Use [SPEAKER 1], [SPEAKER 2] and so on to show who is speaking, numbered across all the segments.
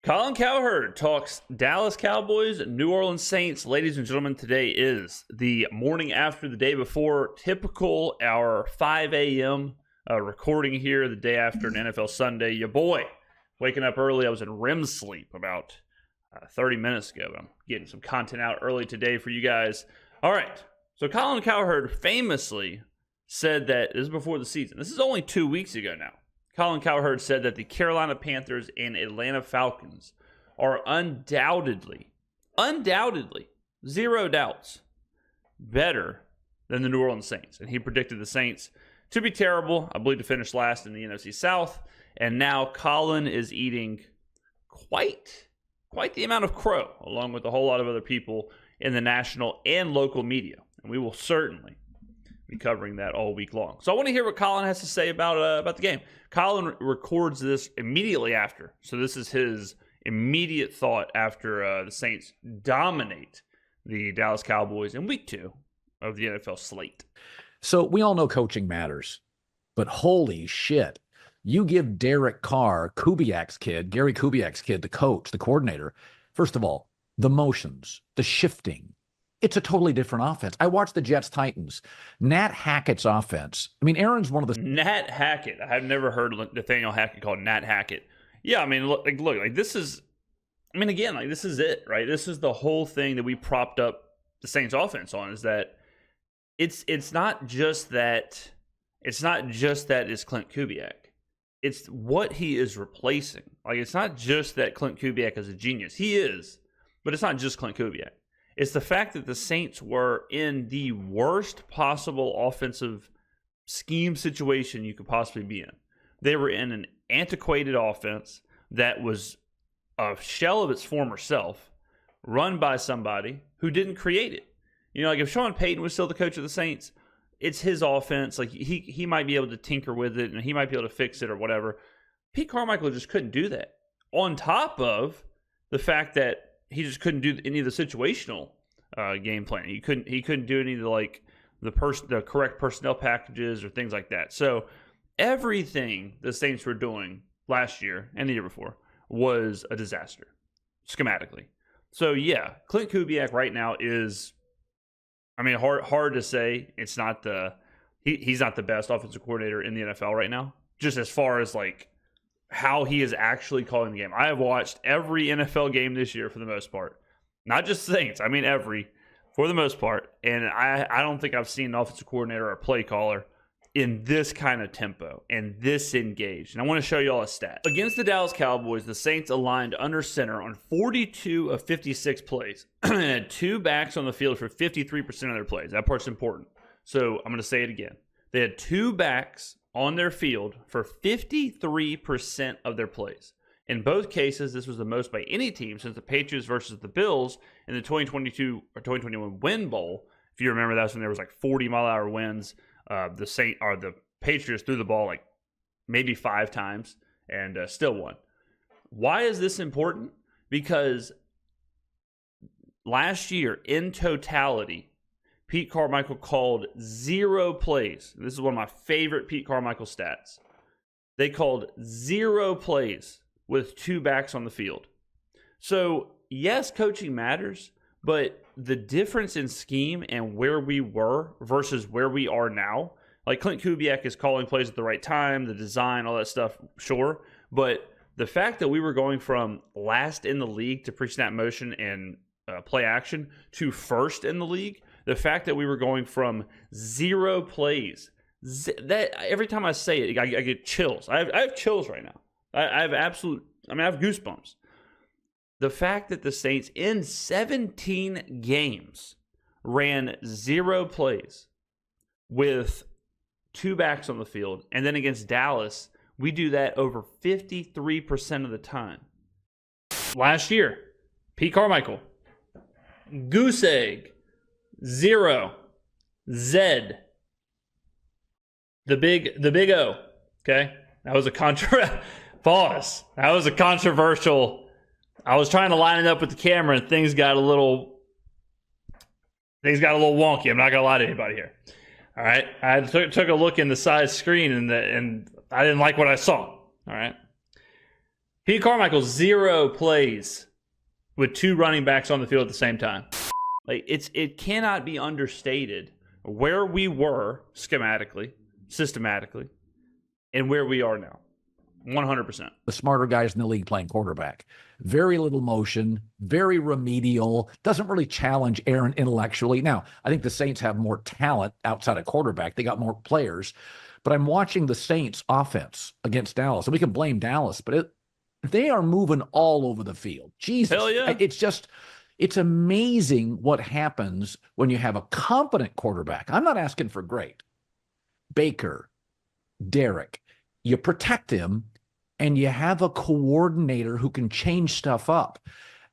[SPEAKER 1] Colin Cowherd talks Dallas Cowboys, New Orleans Saints. Ladies and gentlemen, today is the morning after the day before. Typical, our 5 a.m. Recording here the day after an NFL Sunday. Your boy, waking up early. I was in REM sleep about 30 minutes ago. I'm getting some content out early today for you guys. All right, so Colin Cowherd famously said that, this is before the season. This is only 2 weeks ago now. Colin Cowherd said that the Carolina Panthers and Atlanta Falcons are undoubtedly, zero doubts, better than the New Orleans Saints. And he predicted the Saints to be terrible, I believe to finish last in the NFC South. And now Colin is eating quite the amount of crow, along with a whole lot of other people in the national and local media. And we will certainly be covering that all week long. So I want to hear what Colin has to say about the game. Colin records this immediately after. So this is his immediate thought after the Saints dominate the Dallas Cowboys in week 2 of the NFL slate.
[SPEAKER 2] So we all know coaching matters, but holy shit. You give Derek Carr, Gary Kubiak's kid, the coach, the coordinator, first of all, the motions, the shifting. It's a totally different offense. I watched the Jets-Titans. Nat Hackett's offense. I mean, Aaron's one of the...
[SPEAKER 1] Nat Hackett. I've never heard Nathaniel Hackett called Nat Hackett. Yeah, I mean, look, this is... I mean, again, this is it, right? This is the whole thing that we propped up the Saints offense on, is that it's not just that it's Clint Kubiak. It's what he is replacing. It's not just that Clint Kubiak is a genius. He is, but it's not just Clint Kubiak. It's the fact that the Saints were in the worst possible offensive scheme situation you could possibly be in. They were in an antiquated offense that was a shell of its former self, run by somebody who didn't create it. If Sean Payton was still the coach of the Saints, it's his offense. He might be able to tinker with it and he might be able to fix it or whatever. Pete Carmichael just couldn't do that. On top of the fact that he just couldn't do any of the situational game planning. He couldn't do any of the correct personnel packages or things like that. So everything the Saints were doing last year and the year before was a disaster schematically. So yeah, Clint Kubiak right now is, hard to say. It's not he's not the best offensive coordinator in the NFL right now. Just as far as how he is actually calling the game. I have watched every NFL game this year for the most part. Not just Saints. Every, for the most part. And I don't think I've seen an offensive coordinator or a play caller in this kind of tempo and this engaged. And I want to show you all a stat. Against the Dallas Cowboys, the Saints aligned under center on 42 of 56 plays and had 2 backs on the field for 53% of their plays. That part's important. So I'm going to say it again. They had 2 backs on their field for 53% of their plays. In both cases, this was the most by any team since the Patriots versus the Bills in the 2022 or 2021 Win Bowl. If you remember, that's when there was 40-mile-an-hour winds. The Patriots threw the ball maybe 5 times and still won. Why is this important? Because last year, in totality, Pete Carmichael called 0 plays. This is one of my favorite Pete Carmichael stats. They called 0 plays with 2 backs on the field. So, yes, coaching matters, but the difference in scheme and where we were versus where we are now, Clint Kubiak is calling plays at the right time, the design, all that stuff, sure. But the fact that we were going from last in the league to pre-snap motion and play action to first in the league, the fact that we were going from 0 plays, that every time I say it, I get chills. I have chills right now. I have goosebumps. The fact that the Saints in 17 games ran 0 plays with 2 backs on the field, and then against Dallas, we do that over 53% of the time. Last year, Pete Carmichael, goose egg, 0, Z, the big O. Okay, that was a pause. That was a controversial. I was trying to line it up with the camera, and things got a little wonky. I'm not gonna lie to anybody here. All right, I took a look in the side screen, and I didn't like what I saw. All right, Pete Carmichael, 0 plays with 2 running backs on the field at the same time. Like it cannot be understated where we were schematically, systematically, and where we are now. 100%.
[SPEAKER 2] The smarter guys in the league playing quarterback. Very little motion, very remedial, doesn't really challenge Aaron intellectually. Now, I think the Saints have more talent outside of quarterback. They got more players. But I'm watching the Saints offense against Dallas, and we can blame Dallas, but they are moving all over the field. Jesus.
[SPEAKER 1] Hell yeah.
[SPEAKER 2] It's amazing what happens when you have a competent quarterback. I'm not asking for great. Baker, Derek, you protect him, and you have a coordinator who can change stuff up.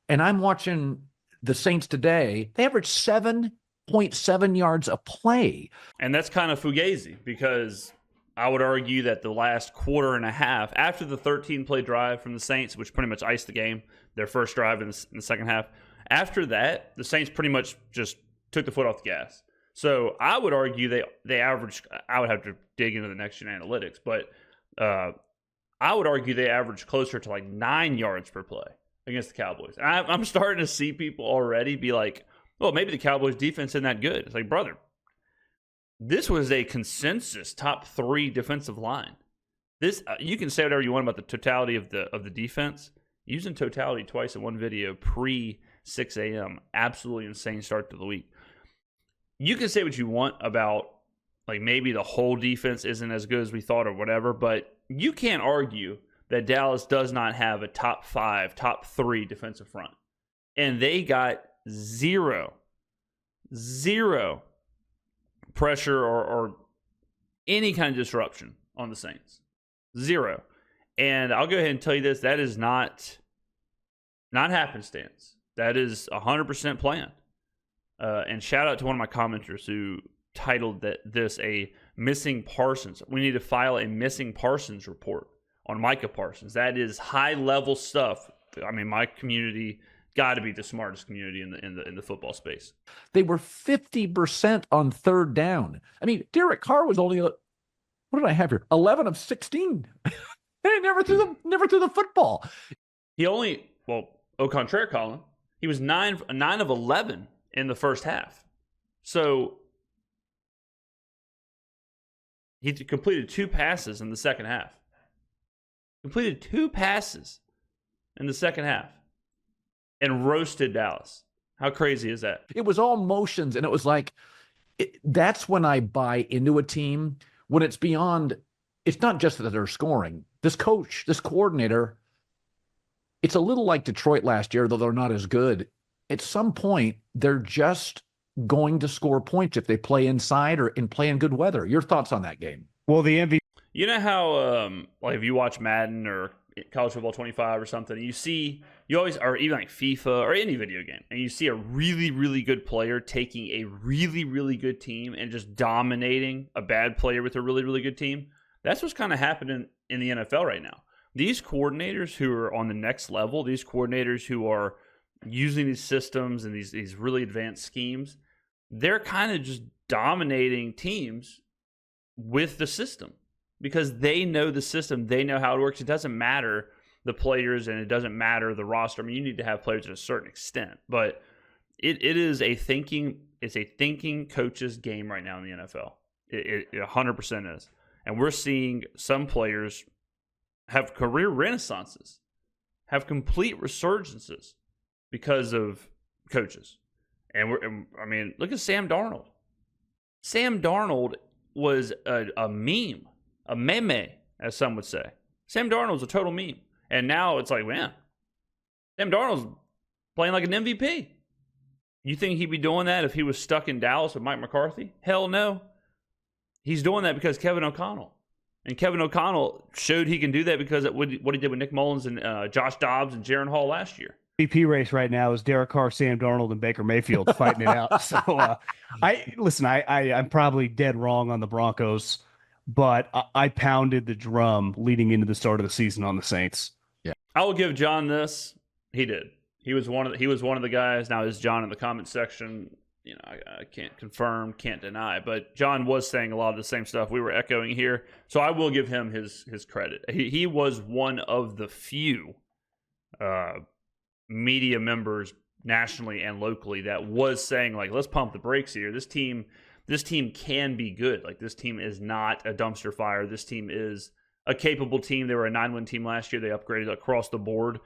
[SPEAKER 2] And I'm watching the Saints today. They average 7.7 yards a play.
[SPEAKER 1] And that's kind of fugazi, because I would argue that the last quarter and a half, after the 13-play drive from the Saints, which pretty much iced the game, their first drive in the second half, after that, the Saints pretty much just took the foot off the gas. So I would argue they averaged, I would have to dig into the next-gen analytics, but I would argue they averaged closer to like 9 yards per play against the Cowboys. And I'm starting to see people already be like, well, maybe the Cowboys defense isn't that good. It's like, brother, this was a consensus top 3 defensive line. This you can say whatever you want about the totality of the defense. Using totality twice in one video pre 6 a.m. Absolutely insane start to the week. You can say what you want about like maybe the whole defense isn't as good as we thought or whatever, but you can't argue that Dallas does not have a top 5, top 3 defensive front. And they got zero pressure or any kind of disruption on the Saints. 0. And I'll go ahead and tell you this, that is not happenstance. That is 100% planned. And shout out to one of my commenters who titled this a missing Parsons. We need to file a missing Parsons report on Micah Parsons. That is high-level stuff. I mean, my community got to be the smartest community in the football space.
[SPEAKER 2] They were 50% on third down. I mean, Derek Carr was only, what did I have here? 11 of 16. They never threw the football.
[SPEAKER 1] He only, well, au contraire, Colin, he was 9 of 11 in the first half. So he completed 2 passes in the second half. Completed 2 passes in the second half and roasted Dallas. How crazy is that?
[SPEAKER 2] It was all motions, and it was like, that's when I buy into a team, when it's beyond, it's not just that they're scoring. This coach, this coordinator, it's a little like Detroit last year, though they're not as good. At some point, they're just going to score points if they play inside or play in good weather. Your thoughts on that game?
[SPEAKER 3] Well, the MVP.
[SPEAKER 1] You know how, like, if you watch Madden or College Football 25 or something, you always, or even like FIFA or any video game, and you see a really, really good player taking a really, really good team and just dominating a bad player with a really, really good team. That's what's kind of happening in the NFL right now. These coordinators who are on the next level, these coordinators who are using these systems and these really advanced schemes, they're kind of just dominating teams with the system because they know the system. They know how it works. It doesn't matter the players and it doesn't matter the roster. I mean, you need to have players to a certain extent, but it is a thinking coach's game right now in the NFL. It 100% is. And we're seeing some players have career renaissances, have complete resurgences because of coaches. And I mean, look at Sam Darnold. Sam Darnold was a meme, a meme, as some would say. Sam Darnold's a total meme. And now it's like, man, Sam Darnold's playing like an MVP. You think he'd be doing that if he was stuck in Dallas with Mike McCarthy? Hell no. He's doing that because Kevin O'Connell. And Kevin O'Connell showed he can do that because of what he did with Nick Mullins and Josh Dobbs and Jaron Hall last year.
[SPEAKER 3] MVP race right now is Derek Carr, Sam Darnold, and Baker Mayfield fighting it out. So, I'm probably dead wrong on the Broncos, but I pounded the drum leading into the start of the season on the Saints.
[SPEAKER 2] Yeah,
[SPEAKER 1] I will give John this. He did. He was one of the guys. Now is John in the comment section? You know, I can't confirm, can't deny, but John was saying a lot of the same stuff we were echoing here. So I will give him his credit. He was one of the few media members nationally and locally that was saying, like, let's pump the brakes here. This team can be good. Like, this team is not a dumpster fire. This team is a capable team. They were a 9-win team last year. They upgraded across the board.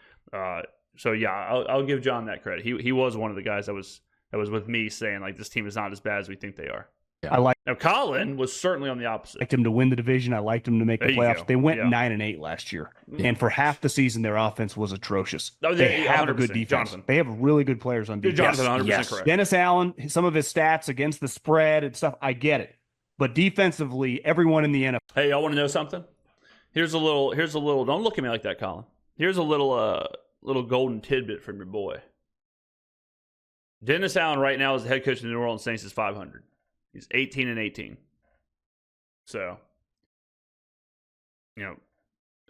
[SPEAKER 1] So yeah, I'll give John that credit. He was one of the guys that was with me saying, like, this team is not as bad as we think they are.
[SPEAKER 3] Yeah.
[SPEAKER 1] Now Colin was certainly on the opposite.
[SPEAKER 3] I liked him to win the division. I liked him to make the playoffs. They went
[SPEAKER 1] Yeah.
[SPEAKER 3] 9-8 last year, and for half the season, their offense was atrocious.
[SPEAKER 1] Oh,
[SPEAKER 3] They have a good defense.
[SPEAKER 1] Jonathan.
[SPEAKER 3] They have really good players on defense.
[SPEAKER 1] Jonathan, 100% correct.
[SPEAKER 3] Dennis Allen, some of his stats against the spread and stuff, I get it. But defensively, everyone in the NFL.
[SPEAKER 1] Hey, y'all want to know something? Here's a little. Don't look at me like that, Colin. Here's a little golden tidbit from your boy. Dennis Allen right now is the head coach of the New Orleans Saints is 500. He's 18-18. So,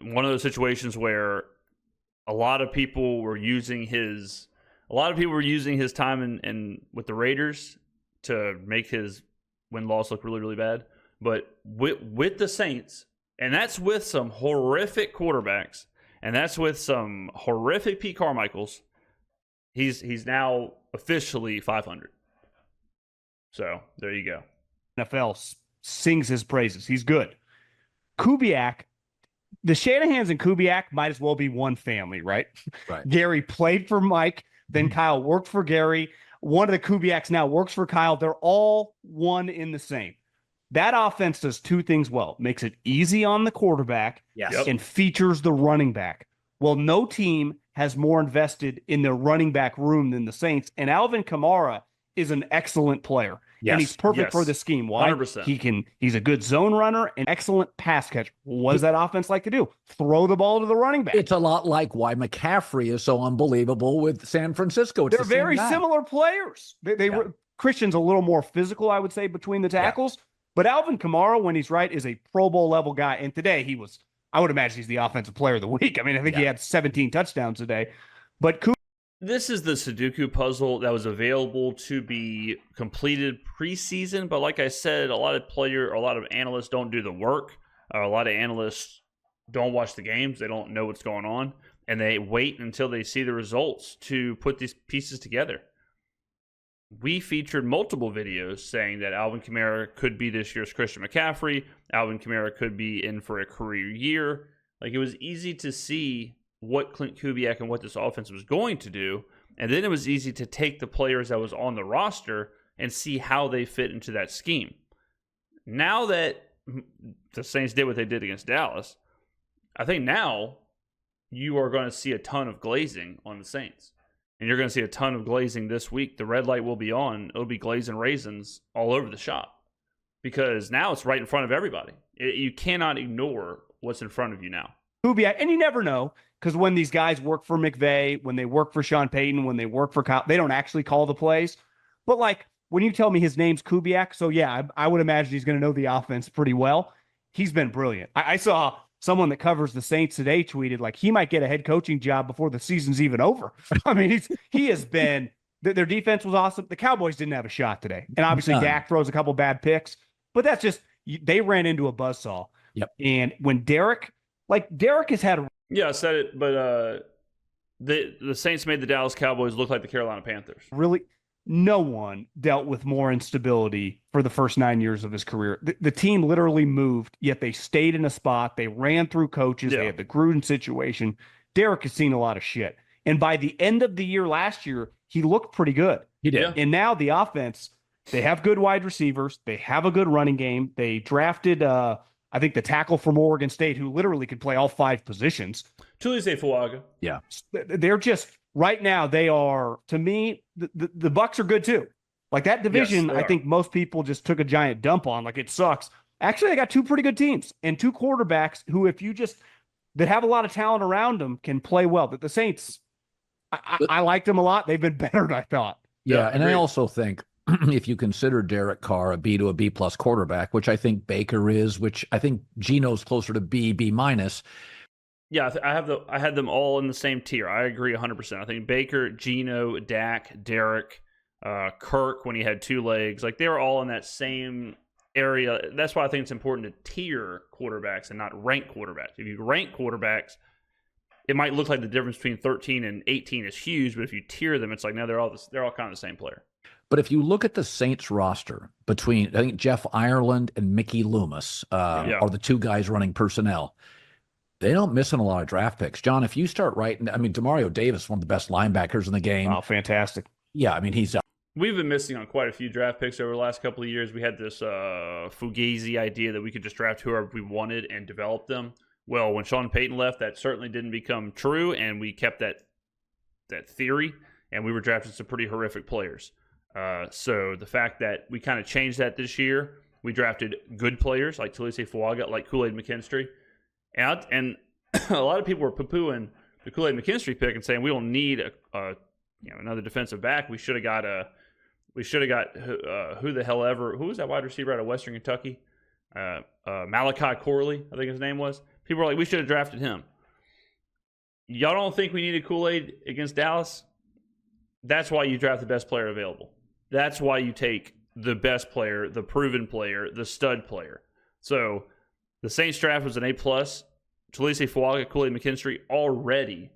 [SPEAKER 1] one of those situations where a lot of people were using his time in with the Raiders to make his win-loss look really, really bad. But with the Saints, and that's with some horrific quarterbacks, and that's with some horrific Pete Carmichaels, he's now officially 500. So there you go.
[SPEAKER 3] NFL sings his praises. He's good. Kubiak, the Shanahans and Kubiak might as well be one family, right?
[SPEAKER 2] Right.
[SPEAKER 3] Gary played for Mike, then Kyle worked for Gary. One of the Kubiaks now works for Kyle. They're all one in the same. That offense does two things well. Makes it easy on the quarterback and features the running back. Well, no team has more invested in their running back room than the Saints, and Alvin Kamara is an excellent player.
[SPEAKER 2] Yes.
[SPEAKER 3] And he's perfect for the scheme. Why?
[SPEAKER 1] 100%.
[SPEAKER 3] He's a good zone runner and excellent pass catcher. What does that offense like to do? Throw the ball to the running back.
[SPEAKER 2] It's a lot like why McCaffrey is so unbelievable with San Francisco.
[SPEAKER 3] They're very similar players. Christian's a little more physical, I would say, between the tackles. But Alvin Kamara, when he's right, is a Pro Bowl level guy. And today I would imagine he's the offensive player of the week. I mean, I think he had 17 touchdowns today. But
[SPEAKER 1] this is the Sudoku puzzle that was available to be completed preseason. But like I said, a lot of analysts don't do the work. A lot of analysts don't watch the games. They don't know what's going on. And they wait until they see the results to put these pieces together. We featured multiple videos saying that Alvin Kamara could be this year's Christian McCaffrey. Alvin Kamara could be in for a career year. Like, it was easy to see what Clint Kubiak and what this offense was going to do. And then it was easy to take the players that was on the roster and see how they fit into that scheme. Now that the Saints did what they did against Dallas, I think now you are going to see a ton of glazing on the Saints. And you're going to see a ton of glazing this week. The red light will be on. It'll be glazing raisins all over the shop. Because now it's right in front of everybody. You cannot ignore what's in front of you now.
[SPEAKER 3] Kubiak, and you never know, because when these guys work for McVay, when they work for Sean Payton, when they work for Kyle, they don't actually call the plays. But like, when you tell me his name's Kubiak, so yeah, I would imagine he's going to know the offense pretty well. He's been brilliant. I saw someone that covers the Saints today tweeted, like, he might get a head coaching job before the season's even over. I mean, he has been, their defense was awesome. The Cowboys didn't have a shot today. And obviously Dak throws a couple bad picks, but that's just, they ran into a buzzsaw.
[SPEAKER 2] Yep.
[SPEAKER 3] And when Derek has had
[SPEAKER 1] Yeah, I said it, but the Saints made the Dallas Cowboys look like the Carolina Panthers.
[SPEAKER 3] Really, no one dealt with more instability for the first 9 years of his career. The team literally moved, yet they stayed in a spot. They ran through coaches. They had the Gruden situation. Derek has seen a lot of shit. And by the end of the year last year, he looked pretty good.
[SPEAKER 2] He did.
[SPEAKER 1] Yeah.
[SPEAKER 3] And now the offense, they have good wide receivers. They have a good running game. They drafted, I think, the tackle from Oregon State, who literally could play all 5 positions.
[SPEAKER 1] Tulise Fuaga.
[SPEAKER 2] Yeah.
[SPEAKER 3] They're just, right now, they are, to me, the Bucs are good too. Like, that division,
[SPEAKER 1] Yes,
[SPEAKER 3] I think most people just took a giant dump on. Like, it sucks. Actually, they got 2 pretty good teams and 2 quarterbacks who, if you just, that have a lot of talent around them, can play well. But the Saints, I liked them a lot. They've been better than I thought.
[SPEAKER 2] Yeah, and I also think if you consider Derek Carr a B to a B plus quarterback, which I think Baker is, which I think Geno's closer to B minus.
[SPEAKER 1] Yeah, I had them all in the same tier. I agree 100%. I think Baker, Geno, Dak, Derek, Kirk when he had 2 legs, like, they were all in that same area. That's why I think it's important to tier quarterbacks and not rank quarterbacks. If you rank quarterbacks, it might look like the difference between 13 and 18 is huge, but if you tier them, it's like, no, they're all kind of the same player.
[SPEAKER 2] But if you look at the Saints roster between, I think, Jeff Ireland and Mickey Loomis are the two guys running personnel, they don't miss on a lot of draft picks. John, if you start writing, I mean, Demario Davis, one of the best linebackers in the game.
[SPEAKER 3] Oh, fantastic.
[SPEAKER 2] Yeah, I mean, he's
[SPEAKER 1] We've been missing on quite a few draft picks over the last couple of years. We had this fugazi idea that we could just draft whoever we wanted and develop them. Well, when Sean Payton left, that certainly didn't become true, and we kept that theory, and we were drafting some pretty horrific players. So the fact that we kind of changed that this year, we drafted good players like Talise Fuaga, like Kool-Aid McKinstry, and a lot of people were poo-pooing the Kool-Aid McKinstry pick and saying we don't need another defensive back. We should have got who the hell ever. Who was that wide receiver out of Western Kentucky? Malachi Corley, I think his name was. People were like, we should have drafted him. Y'all don't think we needed Kool-Aid against Dallas? That's why you draft the best player available. That's why you take the best player, the proven player, the stud player. So the Saints draft was an A+. Talise Fuaga, Kool-Aid McKinstry already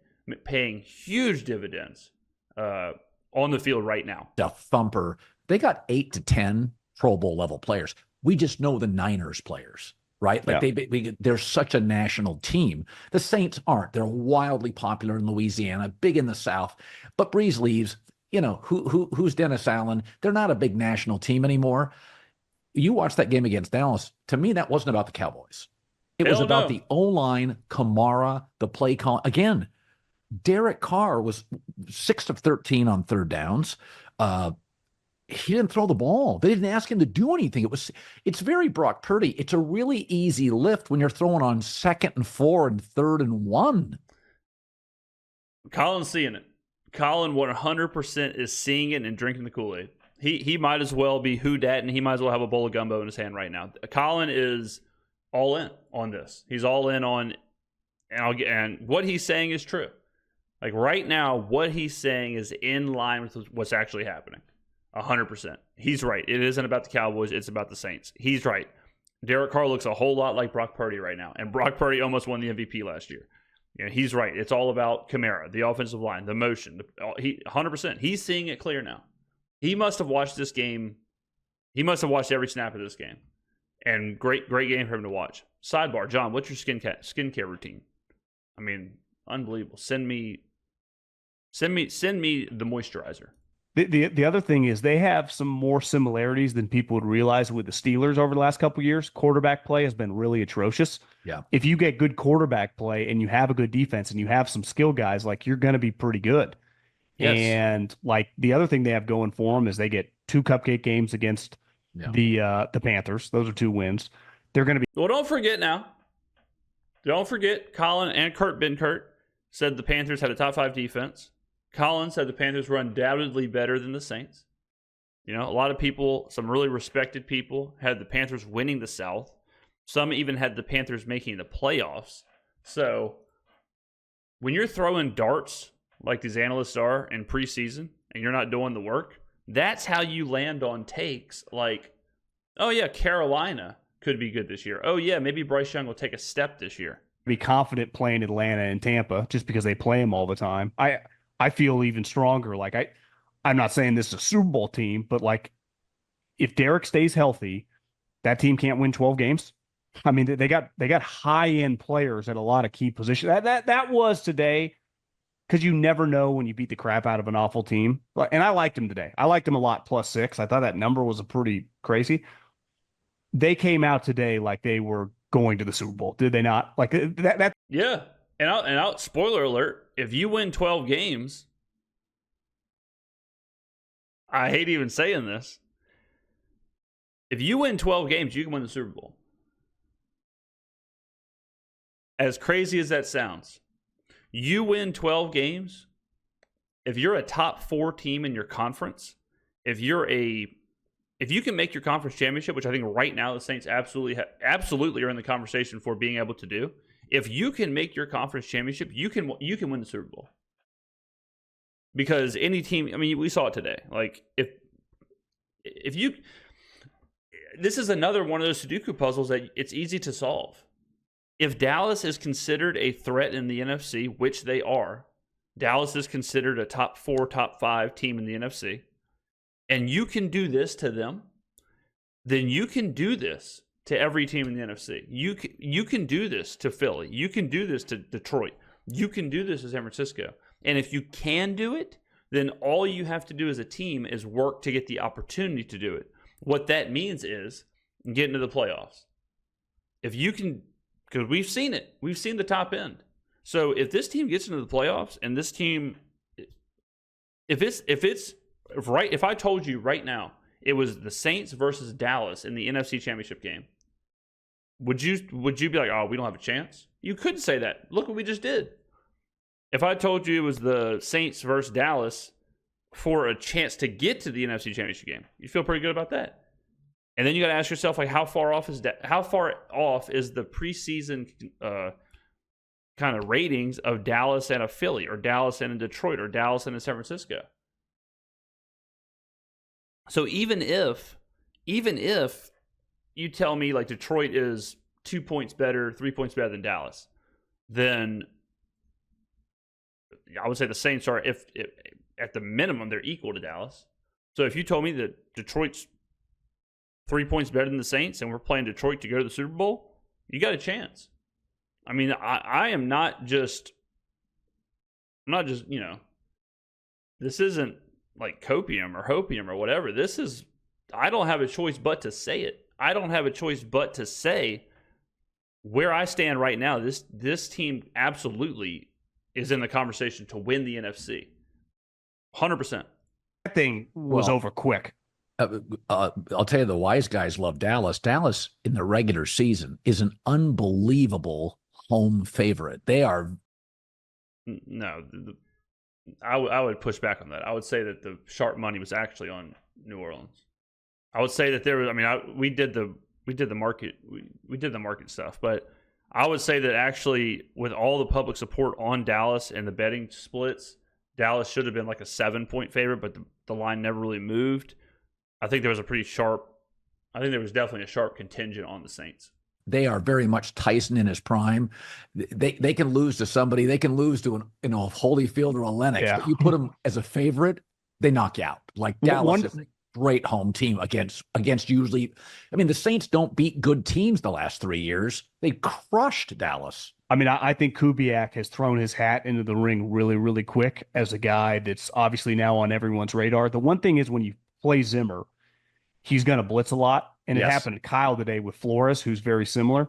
[SPEAKER 1] paying huge dividends on the field right now.
[SPEAKER 2] a thumper. They got 8 to 10 Pro Bowl level players. We just know the Niners players, right? Like they're such a national team. The Saints aren't. They're wildly popular in Louisiana, big in the South. But Breeze leaves. You know, who's Dennis Allen? They're not a big national team anymore. You watched that game against Dallas. To me, that wasn't about the Cowboys. It was about the O-line, Kamara, the play call. Again, Derek Carr was 6 of 13 on third downs. He didn't throw the ball. They didn't ask him to do anything. It's very Brock Purdy. It's a really easy lift when you're throwing on 2nd and 4 and 3rd and 1.
[SPEAKER 1] Colin's seeing it. Colin 100% is seeing it and drinking the Kool-Aid. He might as well be who dat, and he might as well have a bowl of gumbo in his hand right now. Colin is all in on this. He's all in on, and what he's saying is true. Like right now, what he's saying is in line with what's actually happening. 100%. He's right. It isn't about the Cowboys. It's about the Saints. He's right. Derek Carr looks a whole lot like Brock Purdy right now, and Brock Purdy almost won the MVP last year. You know, he's right. It's all about Kamara, the offensive line, the motion. 100%. He's seeing it clear now. He must have watched this game. He must have watched every snap of this game. And great game for him to watch. Sidebar, John, what's your skincare routine? I mean, unbelievable. Send me the moisturizer.
[SPEAKER 3] The other thing is they have some more similarities than people would realize with the Steelers over the last couple of years. Quarterback play has been really atrocious.
[SPEAKER 2] Yeah.
[SPEAKER 3] If you get good quarterback play and you have a good defense and you have some skill guys, like you're going to be pretty good. Yes. And like the other thing they have going for them is they get 2 cupcake games against the Panthers. Those are 2 wins. They're going to be.
[SPEAKER 1] Well, don't forget now. Don't forget Colin and Kurt Benkert said the Panthers had a top 5 defense. Colin said the Panthers were undoubtedly better than the Saints. You know, a lot of people, some really respected people, had the Panthers winning the South. Some even had the Panthers making the playoffs. So when you're throwing darts like these analysts are in preseason and you're not doing the work, that's how you land on takes like, oh, yeah, Carolina could be good this year. Oh, yeah, maybe Bryce Young will take a step this year.
[SPEAKER 3] Be confident playing Atlanta and Tampa just because they play them all the time. I feel even stronger. Like I'm not saying this is a Super Bowl team, but like if Derek stays healthy, that team can't win 12 games. I mean, they got high end players at a lot of key positions. That was today, because you never know when you beat the crap out of an awful team. And I liked him today. I liked him a lot. +6. I thought that number was a pretty crazy. They came out today like they were going to the Super Bowl, did they not? Like that.
[SPEAKER 1] Yeah. And I'll spoiler alert, if you win 12 games, I hate even saying this, if you win 12 games, you can win the Super Bowl. As crazy as that sounds, you win 12 games, if you're a top 4 team in your conference, if you can make your conference championship, which I think right now the Saints absolutely are in the conversation for being able to do. If you can make your conference championship, you can win the Super Bowl. Because any team, I mean, we saw it today. Like if you, this is another one of those Sudoku puzzles that it's easy to solve. if Dallas is considered a threat in the NFC, which they are, Dallas is considered a top 4, top 5 team in the NFC, and you can do this to them, then you can do this to every team in the NFC. You can do this to Philly. You can do this to Detroit. You can do this to San Francisco. And if you can do it, then all you have to do as a team is work to get the opportunity to do it. What that means is get into the playoffs. If you can, because we've seen it. We've seen the top end. So if this team gets into the playoffs and this team, if I told you right now it was the Saints versus Dallas in the NFC Championship game, would you be like, oh, we don't have a chance? You could say that. Look what we just did. If I told you it was the Saints versus Dallas for a chance to get to the NFC Championship game, you feel pretty good about that. And then you got to ask yourself, like, how far off is the preseason kind of ratings of Dallas and a Philly, or Dallas and a Detroit, or Dallas and a San Francisco? So even if you tell me like Detroit is 2 points better, 3 points better than Dallas, then I would say the Saints are, if at the minimum, they're equal to Dallas. So if you told me that Detroit's 3 points better than the Saints and we're playing Detroit to go to the Super Bowl, you got a chance. I mean, I am not just, this isn't like copium or hopium or whatever. This is, I don't have a choice but to say it. I don't have a choice but to say where I stand right now. This team absolutely is in the conversation to win the NFC. 100%.
[SPEAKER 3] That thing was over quick.
[SPEAKER 2] I'll tell you, the wise guys love Dallas. Dallas in the regular season is an unbelievable home favorite. They are.
[SPEAKER 1] No, I would push back on that. I would say that the sharp money was actually on New Orleans. I would say that there was. I mean, we did the market we did the market stuff, but I would say that actually, with all the public support on Dallas and the betting splits, Dallas should have been like a 7-point favorite, but the line never really moved. I think there was definitely a sharp contingent on the Saints.
[SPEAKER 2] They are very much Tyson in his prime. They can lose to somebody. They can lose to a Holyfield or a Lennox.
[SPEAKER 3] Yeah.
[SPEAKER 2] But you put them as a favorite, they knock you out. Like Dallas is a great home team against usually. I mean, the Saints don't beat good teams the last 3 years. They crushed Dallas.
[SPEAKER 3] I mean, I think Kubiak has thrown his hat into the ring really, really quick as a guy that's obviously now on everyone's radar. The one thing is, when you play Zimmer, he's going to blitz a lot. And it happened to Kyle today with Flores, who's very similar.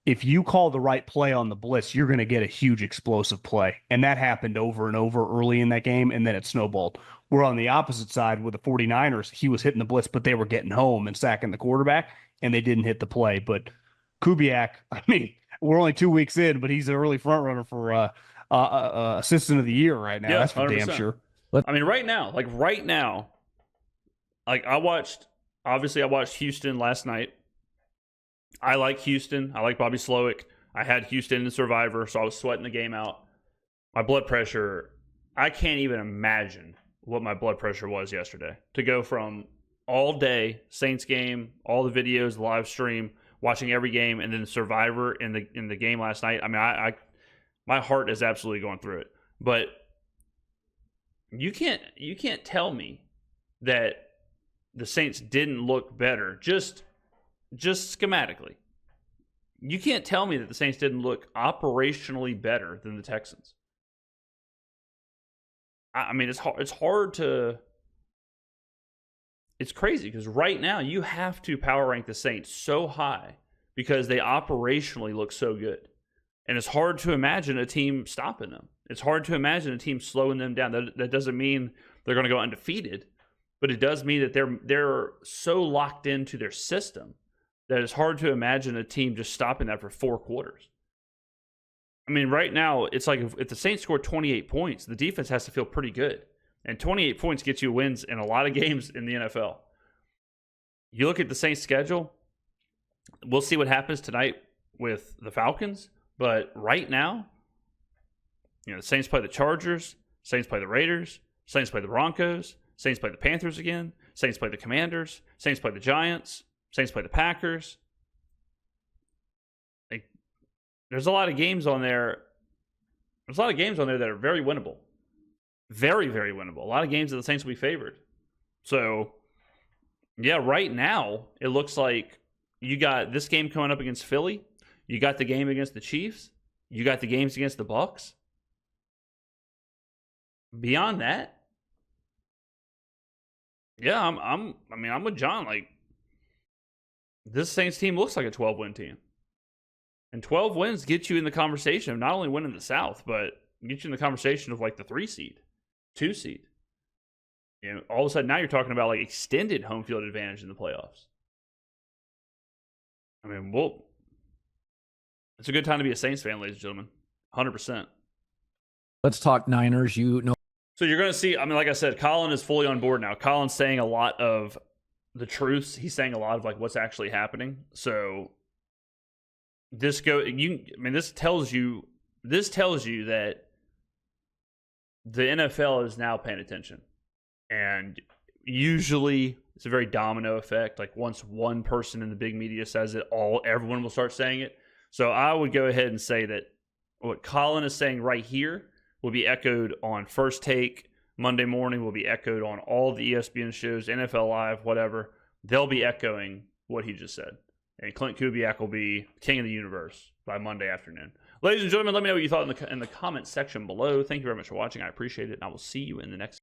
[SPEAKER 3] If you call the right play on the blitz, you're going to get a huge explosive play. And that happened over and over early in that game, and then it snowballed. We're on the opposite side with the 49ers. He was hitting the blitz, but they were getting home and sacking the quarterback, and they didn't hit the play. But Kubiak, I mean, we're only 2 weeks in, but he's an early front runner for assistant of the year right now.
[SPEAKER 1] Yeah,
[SPEAKER 3] that's for
[SPEAKER 1] 100%.
[SPEAKER 3] damn sure.
[SPEAKER 1] I mean, right now, I watched Houston last night. I like Houston. I like Bobby Slowick. I had Houston in Survivor, so I was sweating the game out. My blood pressure, I can't even imagine what my blood pressure was yesterday. To go from all day, Saints game, all the videos, the live stream, watching every game, and then Survivor in the game last night. I mean, my heart is absolutely going through it. But you can't tell me that the Saints didn't look better just schematically. You can't tell me that the Saints didn't look operationally better than the Texans. I mean, it's hard to. It's crazy because right now you have to power rank the Saints so high because they operationally look so good. And it's hard to imagine a team stopping them. It's hard to imagine a team slowing them down. That doesn't mean they're going to go undefeated, but it does mean that they're so locked into their system that it's hard to imagine a team just stopping that for 4 quarters. I mean, right now, it's like if the Saints score 28 points, the defense has to feel pretty good. And 28 points gets you wins in a lot of games in the NFL. You look at the Saints' schedule, we'll see what happens tonight with the Falcons. But right now, the Saints play the Chargers, Saints play the Raiders, Saints play the Broncos, Saints play the Panthers again, Saints play the Commanders, Saints play the Giants, Saints play the Packers. there's a lot of games on there. There's a lot of games on there that are very winnable. Very, very winnable. A lot of games that the Saints will be favored. So, yeah, right now, it looks like you got this game coming up against Philly. You got the game against the Chiefs. You got the games against the Bucs. Beyond that, yeah, I'm with John. Like, this Saints team looks like a 12-win team. And 12 wins get you in the conversation of not only winning the South, but get you in the conversation of like the 3 seed, 2 seed. You know, all of a sudden now you're talking about like extended home field advantage in the playoffs. I mean, it's a good time to be a Saints fan, ladies and gentlemen. 100%.
[SPEAKER 2] Let's talk Niners. You know,
[SPEAKER 1] so you're going to see, I mean, like I said, Colin is fully on board now. Colin's saying a lot of the truths. He's saying a lot of like what's actually happening. So this tells you that the NFL is now paying attention. And usually it's a very domino effect. Like once one person in the big media says it, everyone will start saying it. So I would go ahead and say that what Colin is saying right here will be echoed on First Take Monday morning, will be echoed on all the ESPN shows, NFL Live, whatever. They'll be echoing what he just said. And Clint Kubiak will be king of the universe by Monday afternoon. Ladies and gentlemen, let me know what you thought in the comment section below. Thank you very much for watching. I appreciate it, and I will see you in the next